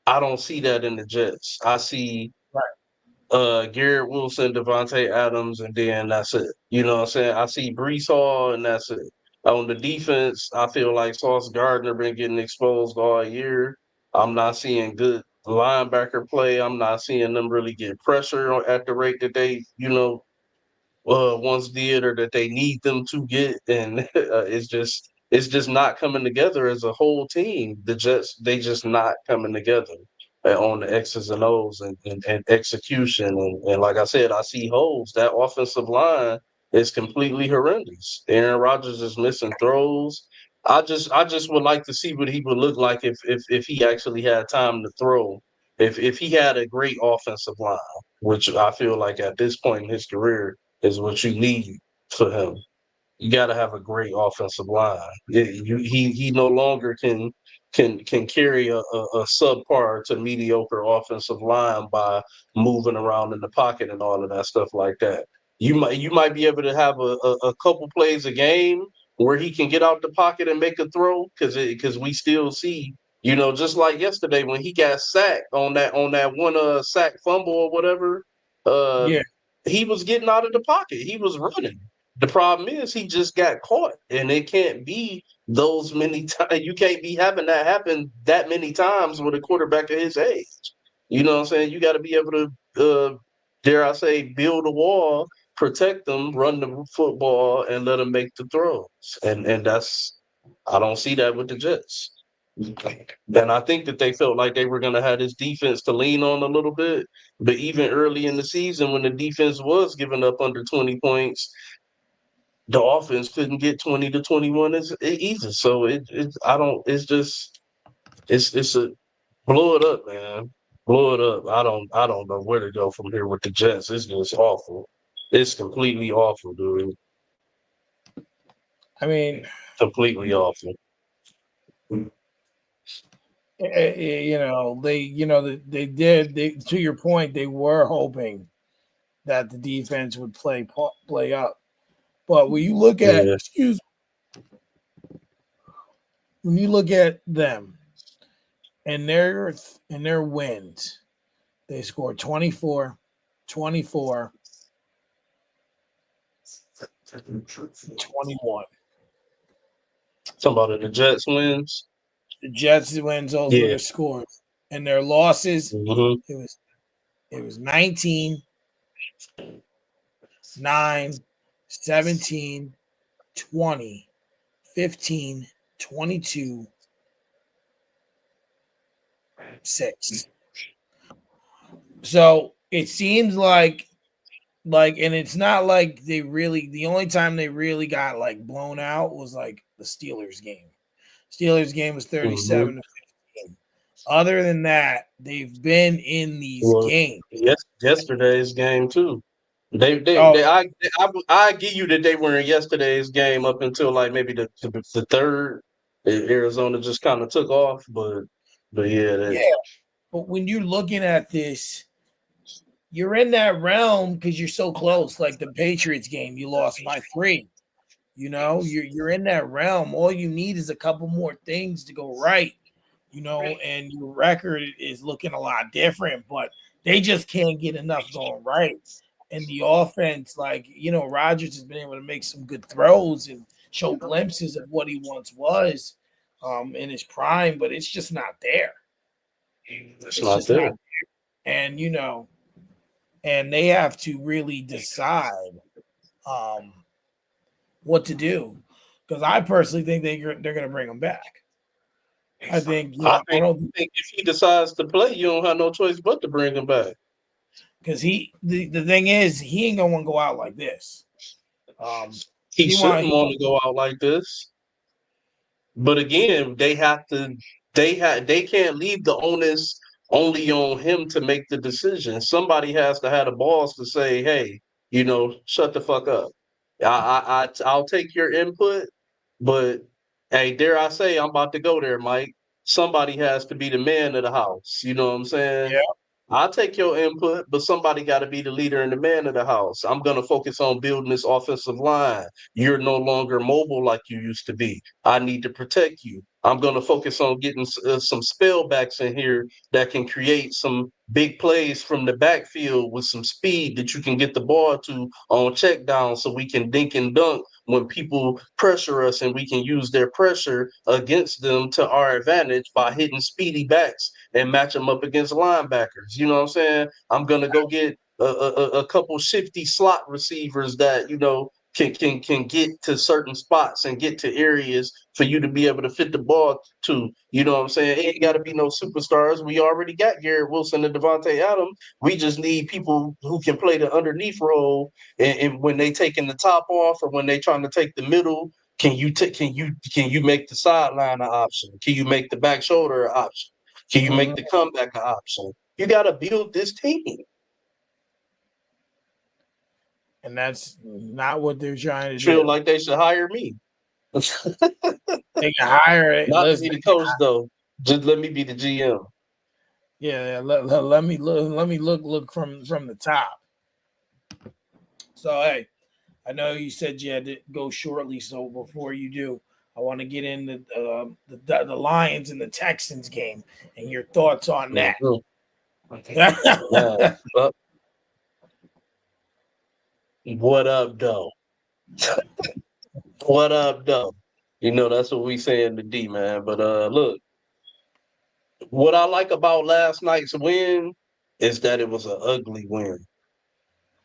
B: I don't see that in the Jets. I see
A: right.
B: Garrett Wilson, Devontae Adams, and then that's it. You know what I'm saying? I see Brees Hall, and that's it. On the defense, I feel like Sauce Gardner been getting exposed all year. I'm not seeing good linebacker play. I'm not seeing them really get pressure at the rate that they, once did, or that they need them to get, and it's just not coming together as a whole team. The Jets, they just not coming together on the X's and O's and execution, and like I said, I see holes. That offensive line is completely horrendous. Aaron Rodgers is missing throws. I just would like to see what he would look like if he actually had time to throw. If he had a great offensive line, which I feel like at this point in his career is what you need for him. You got to have a great offensive line. He no longer can carry a subpar to mediocre offensive line by moving around in the pocket and all of that stuff like that. You might be able to have a couple plays a game where he can get out the pocket and make a throw because we still see, just like yesterday when he got sacked on that one sack fumble or whatever. uh
A: Yeah,
B: he was getting out of the pocket. He was running. The problem is he just got caught, and it can't be those many times. You can't be having that happen that many times with a quarterback of his age. You know what I'm saying? You got to be able to, dare I say, build a wall, protect them, run the football, and let them make the throws. And that's I don't see that with the Jets. And I think that they felt like they were going to have this defense to lean on a little bit. But even early in the season, when the defense was giving up under 20 points, the offense couldn't get 20 to 21 either. So I don't, it's a blow it up, man. Blow it up. I don't know where to go from here with the Jets. It's just awful. It's completely awful, dude.
A: I mean,
B: Completely awful.
A: they did. They to your point, they were hoping that the defense would play up. But
B: Yeah.
A: when you look at them and their wins, they scored 24, 24, 21.
B: Somebody the Jets wins.
A: The Jets wins, those were
B: Yeah.
A: their scores. And their losses,
B: Hmm.
A: it was it was 19, 9, 17, 20, 15, 22, 6. So it seems like and it's not like the only time they really got like blown out was like the Steelers game. Steelers game was
B: Hmm.
A: 37 to 15. Other than that, they've been in these
B: Well,
A: games.
B: yesterday's game too.
A: Oh,
B: I give you that they were in yesterday's game up until like maybe the third. Arizona just kind of took off, but yeah,
A: yeah. But when you're looking at this, you're in that realm because you're so close. Like the Patriots game, you lost by 3. You're in that realm. All you need is a couple more things to go right, and your record is looking a lot different, but they just can't get enough going right. And the offense, like, Rodgers has been able to make some good throws and show glimpses of what he once was in his prime, but it's just not there.
B: it's
A: It's
B: not
A: just not,
B: there.
A: and and they have to really decide um, what to do because I personally think they're going to bring him back. I think I don't
B: I think if he decides to play, you don't have no choice but to bring him back.
A: because the thing is he ain't gonna want to go out like this. Um,
B: He
A: he want
B: shouldn't want to go out like this. But again, they can't leave the onus only on him to make the decision. Somebody has to have the balls to say, "Hey, shut the fuck up. I'll take your input, but hey, dare I say, I'm about to go there, Mike. Somebody has to be the man of the house. You know what I'm saying?
A: yeah.
B: I'll take your input, but somebody got to be the leader and the man of the house. I'm going to focus on building this offensive line. You're no longer mobile like you used to be. I need to protect you. I'm going to focus on getting some spellbacks in here that can create some big plays from the backfield with some speed that you can get the ball to on check down so we can dink and dunk when people pressure us and we can use their pressure against them to our advantage by hitting speedy backs and match them up against linebackers. You know what I'm saying? I'm gonna go get a couple shifty slot receivers that can get to certain spots and get to areas for you to be able to fit the ball to. You know what I'm saying? It ain't got to be no superstars. We already got Garrett Wilson and Devontae Adams. We just need people who can play the underneath role, and when they taking the top off or when they trying to take the middle. Can you make the sideline an option? Can you make the back shoulder an option? Can you make
A: Mhm.
B: the comeback an option? You got to build this team.
A: and that's not what they're trying to
B: Feel
A: do.
B: like they should hire me.
A: They can hire it.
B: Not to
A: Listen,
B: be the coach though. Just let me be the GM.
A: yeah, let me look. Let me look from the top. So hey, I know you said you had to go shortly. So before you do, I want to get into the Lions and the Texans game and your thoughts on that.
B: Mhm. Man, but what up, though? What up, though? You know that's what we say in the D, man. But look, what I like about last night's win is that it was an ugly win.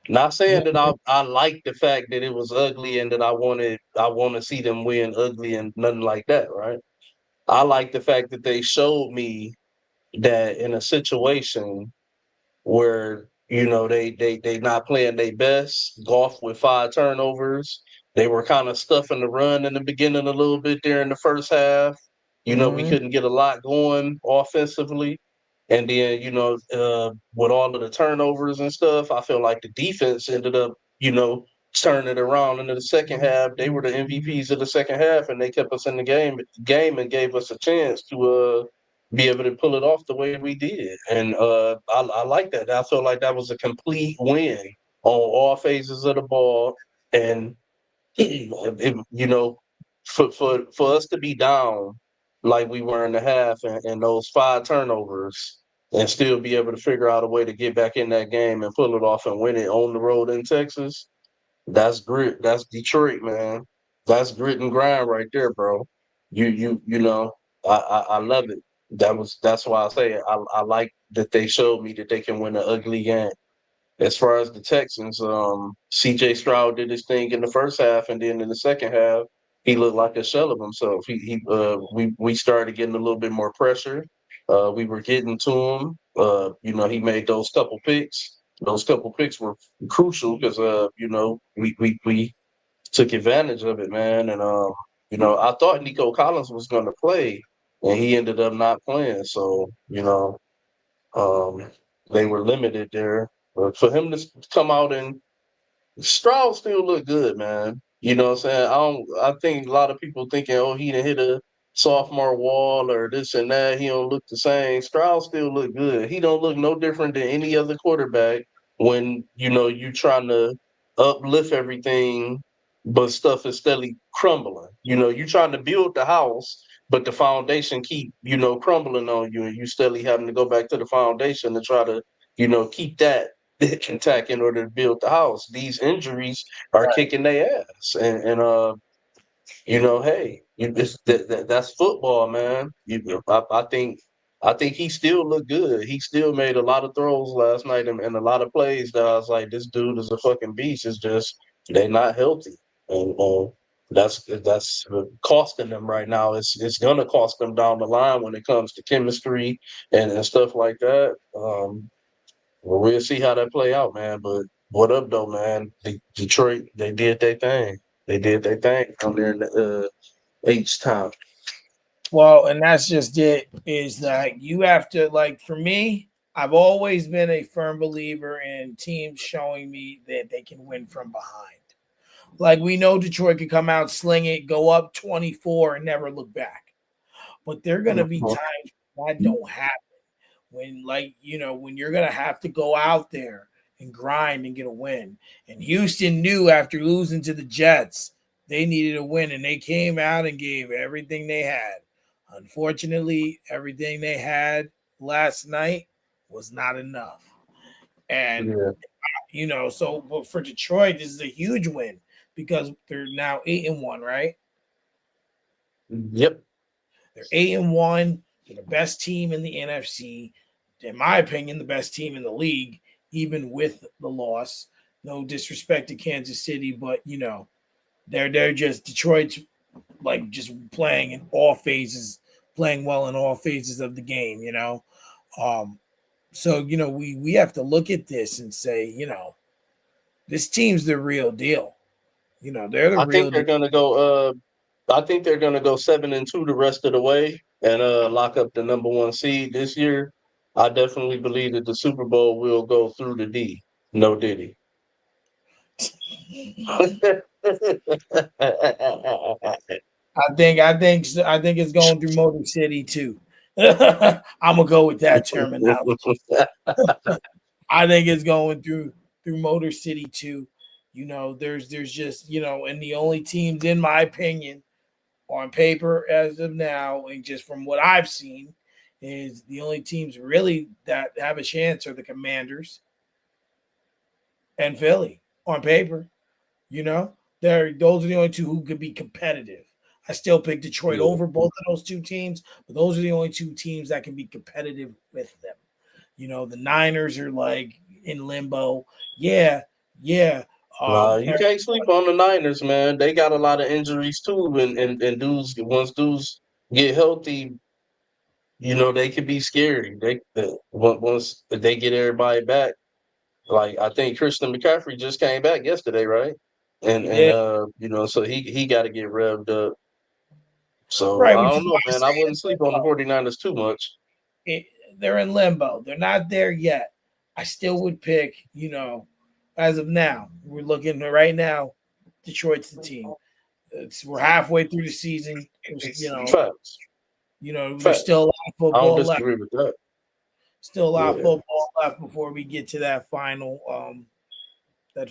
B: Not saying that I like the fact that it was ugly and that I want to see them win ugly and nothing like that, right? I like the fact that they showed me that in a situation where they not playing their best. Golf with 5 turnovers. They were kind of stuffing the run in the beginning a little bit there in the first half. We
A: Mm-hmm.
B: couldn't get a lot going offensively. And then, with all of the turnovers and stuff, I feel like the defense ended up, turning it around into the second half. They were the MVPs of the second half, and they kept us in the game and gave us a chance to be able to pull it off the way we did. And I like that. I feel like that was a complete win on all phases of the ball. And for us to be down like we were in the half and those 5 turnovers and still be able to figure out a way to get back in that game and pull it off and win it on the road in Texas, that's grit. That's Detroit, man. That's grit and grind right there, bro. I love it. That's why I say it. I like that they showed me that they can win an ugly game. As far as the Texans, C.J. Stroud did his thing in the first half, and then in the second half, he looked like a shell of himself. We started getting a little bit more pressure. We were getting to him. He made those couple picks. Those couple picks were crucial because we took advantage of it, man. And I thought Nico Collins was going to play, and he ended up not playing. So um, they were limited there. But for him to come out and Stroud still look good, man. You know what I'm saying? I think a lot of people thinking, oh, he done hit a sophomore wall or this and that. He don't look the same. Stroud still look good. He don't look no different than any other quarterback when, you trying to uplift everything, but stuff is steadily crumbling. You trying to build the house, but the foundation keep, crumbling on you, and you steadily having to go back to the foundation to try to, keep that intact in order to build the house. These injuries are kicking their ass, and hey, that's football, man. I think he still looked good. He still made a lot of throws last night and a lot of plays that I was like, this dude is a fucking beast. It's just they're not healthy, and that's costing them right now. It's gonna cost them down the line when it comes to chemistry and stuff like that. Well, we'll see how that play out, man. But what up, though, man? Detroit, they did their thing. They did their thing down there in the H town.
A: Well, and that's just it. Is that you have to like for me? I've always been a firm believer in teams showing me that they can win from behind. Like we know Detroit could come out, sling it, go up 24, and never look back. But there are gonna be times that don't happen. When when you're gonna have to go out there and grind and get a win. And Houston knew after losing to the Jets, they needed a win, and they came out and gave everything they had. Unfortunately, everything they had last night was not enough. And
B: Yeah.
A: so but for Detroit, this is a huge win because they're now 8-1, right?
B: Yep.
A: They're 8-1. They're the best team in the NFC. In my opinion, the best team in the league, even with the loss. No disrespect to Kansas City, but they're just Detroit's like just playing in all phases, playing well in all phases of the game. Um, so we have to look at this and say, this team's the real deal. They're the
B: I think
A: real
B: they're
A: deal.
B: gonna go. I think they're gonna go 7-2 the rest of the way and lock up the number one seed this year. I definitely believe that the Super Bowl will go through the D. No Diddy.
A: I think it's going through Motor City too. I'm gonna go with that terminology. I think it's going through Motor City too. There's just and the only teams, in my opinion, on paper as of now, and just from what I've seen, is the only teams really that have a chance are the Commanders and Philly on paper. You know, those are the only two who could be competitive. I still pick Detroit
B: Yeah.
A: over both of those two teams, but those are the only two teams that can be competitive with them. The Niners are like in limbo. Yeah, yeah.
B: Nah, you
A: Aaron-
B: can't sleep on the Niners, man. They got a lot of injuries too, and dudes once dudes get healthy, they could be scary. Once they get everybody back, like I think Christian McCaffrey just came back yesterday, right? And
A: he
B: and
A: did
B: so he got to get revved up. So
A: right,
B: I
A: which
B: don't
A: is why
B: know,
A: I
B: man.
A: say
B: I wouldn't sleep on the 49ers too much.
A: it, they're in limbo. They're not there yet. I still would pick. As of now, we're looking right now. Detroit's the team. We're halfway through the season.
B: Facts,
A: There's
B: facts.
A: still a lot of
B: I don't
A: football left.
B: disagree with that.
A: Still a lot of
B: Yeah,
A: football left before we get to that final that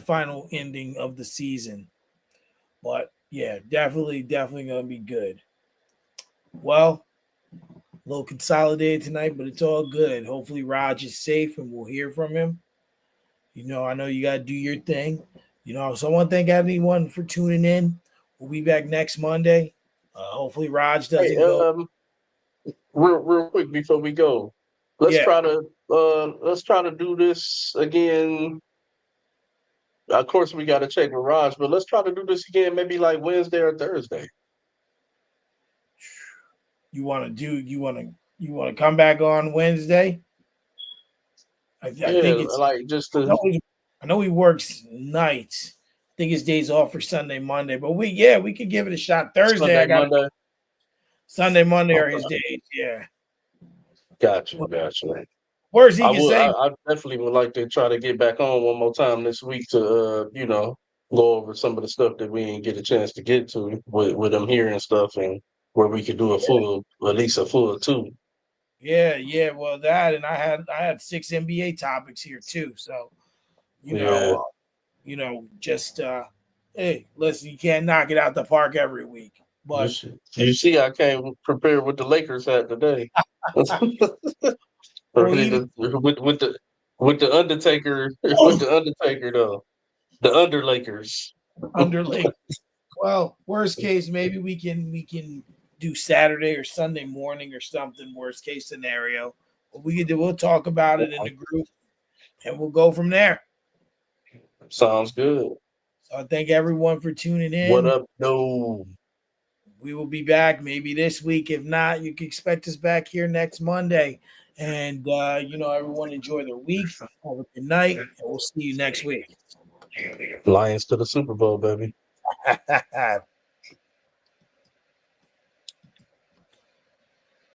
A: final ending of the season. But yeah, definitely gonna be good. Well, a little consolidated tonight, but it's all good. Hopefully Raj is safe and we'll hear from him. I know you gotta do your thing. So I want to thank everyone for tuning in. We'll be back next Monday. Hopefully Raj
B: Hey,
A: doesn't go.
B: real quick before we go, let's
A: Yeah,
B: try to do this again. Of course, we got to check with Raj, but let's try to do this again, maybe like Wednesday or Thursday.
A: you want to come back on Wednesday? I
B: Yeah,
A: think it's
B: like just
A: I
B: to
A: know he, I know he works nights. I think his days off for Sunday, Monday, but we could give it a shot. Thursday, I
B: Sunday,
A: got
B: Monday.
A: Sunday, Monday are his
B: Okay,
A: days. Yeah.
B: got you.
A: Worst he
B: I
A: can
B: would,
A: say,
B: I definitely would like to try to get back on one more time this week to, go over some of the stuff that we didn't get a chance to get to with them here and stuff, and where we could do at least a full two.
A: yeah. Well, that and I had 6 NBA topics here too. So you know,
B: Yeah,
A: uh, just hey, listen, you can't knock it out the park every week, but
B: you see, I came prepared with the Lakers hat today.
A: well,
B: Ready
A: even
B: to with the Undertaker with the Undertaker though. The Underlakers.
A: under Lake. Well, worst case, maybe we can do Saturday or Sunday morning or something. Worst case scenario, what we can do, we'll talk about it in the group and we'll go from there.
B: Sounds good.
A: So I thank everyone for tuning
B: What
A: in.
B: up? No.
A: We will be back maybe this week. If not, you can expect us back here next Monday. And everyone enjoy their week. Have a good night, and we'll see you next week.
B: Lions to the Super Bowl, baby.